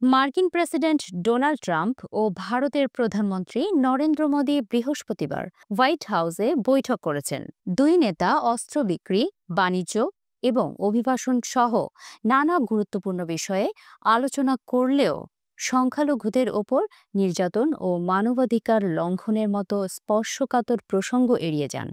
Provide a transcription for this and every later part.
মার্কিন president Donald Trump ও ভারতের প্রধানমন্ত্রী নরেন্দ্র মোদী বৃহস্পতিবার হোয়াইট হাউসে বৈঠক করেছেন। দুই নেতা অস্ত্র বিক্রি, বাণিজ্য এবং অভিবাসন সহ নানা গুরুত্বপূর্ণ বিষয়ে আলোচনা করলেও সংখ্যালঘুদের ওপর নির্যাতন ও মানবাধিকার লঙ্ঘনের মতো স্পর্শকাতর প্রসঙ্গ এড়িয়ে যান।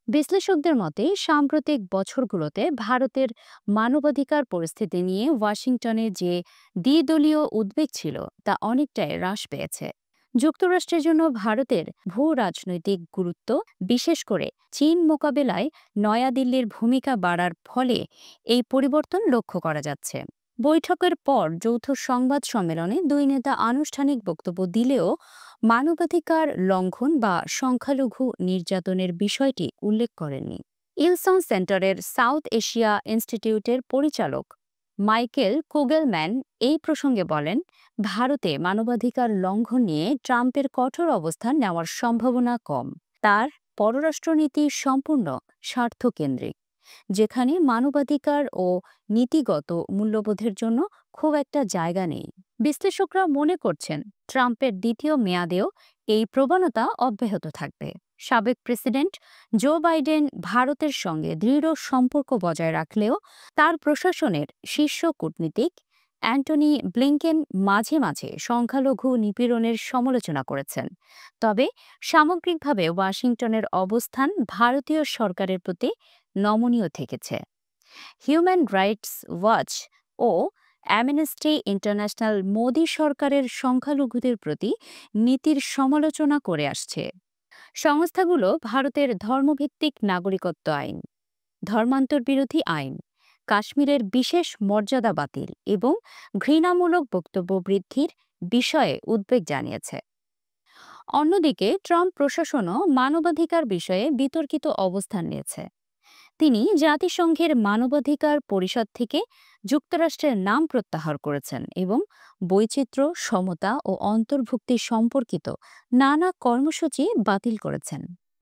বিশ্লেষকদের মতে সাম্প্রতিক বছরগুলোতে ভারতের মানবাধিকার পরিস্থিতি নিয়ে ওয়াশিংটনে যে দ্বিদলীয় উদ্বেগ ছিল তা অনেকটাই হ্রাস পেয়েছে। যুক্তরাষ্ট্রের জন্য ভারতের ভূ রাজনৈতিক গুরুত্ব, বিশেষ করে চীন মোকাবেলায় নয়াদিল্লির ভূমিকা বাড়ার ফলে এই পরিবর্তন লক্ষ্য করা যাচ্ছে। বৈঠকের পর যৌথ সংবাদ সম্মেলনে দুই নেতা আনুষ্ঠানিক বক্তব্য দিলেও মানবাধিকার লঙ্ঘন বা সংখ্যালঘু নির্যাতনের বিষয়টি উল্লেখ করেননি। ইলসন সেন্টারের সাউথ এশিয়া ইনস্টিটিউটের পরিচালক মাইকেল কুগেলম্যান এই প্রসঙ্গে বলেন, ভারতে মানবাধিকার লঙ্ঘন নিয়ে ট্রাম্পের কঠোর অবস্থান নেওয়ার সম্ভাবনা কম। তার পররাষ্ট্রনীতি সম্পূর্ণ স্বার্থকেন্দ্রিক, যেখানে মানবাধিকার ও নীতিগত মূল্যবোধের জন্য খুব একটা জায়গা নেই। বিশ্লেষকরা মনে করছেন ট্রাম্পের দ্বিতীয় মেয়াদেও এই প্রবণতা অব্যাহত থাকবে। সাবেক প্রেসিডেন্ট জো বাইডেন ভারতের সঙ্গে দৃঢ় সম্পর্ক বজায় রাখলেও তার প্রশাসনের শীর্ষ কূটনীতিক অ্যান্টনি ব্লিংকেন মাঝে মাঝে সংখ্যালঘু নিপীড়নের সমালোচনা করেছেন। তবে সামগ্রিকভাবে ওয়াশিংটনের অবস্থান ভারতীয় সরকারের প্রতি নমনীয় থেকেছে। হিউম্যান রাইটস ওয়াচ ও অ্যামনেস্টি ইন্টারন্যাশনাল মোদী সরকারের সংখ্যালঘুদের প্রতি নীতির সমালোচনা করে আসছে। সংস্থাগুলো ভারতের ধর্মভিত্তিক নাগরিকত্ব আইন, ধর্মান্তর বিরোধী আইন, কাশ্মীরের বিশেষ মর্যাদা বাতিল এবং ঘৃণামূলক বক্তব্য বৃদ্ধির বিষয়ে উদ্বেগ জানিয়েছে। অন্যদিকে ট্রাম্প প্রশাসনও মানবাধিকার বিষয়ে বিতর্কিত অবস্থান নিয়েছে। তিনি জাতিসংঘের মানবাধিকার পরিষদ থেকে যুক্তরাষ্ট্রের নাম প্রত্যাহার করেছেন এবং বৈচিত্র্য, সমতা ও অন্তর্ভুক্তি সম্পর্কিত নানা কর্মসূচি বাতিল করেছেন।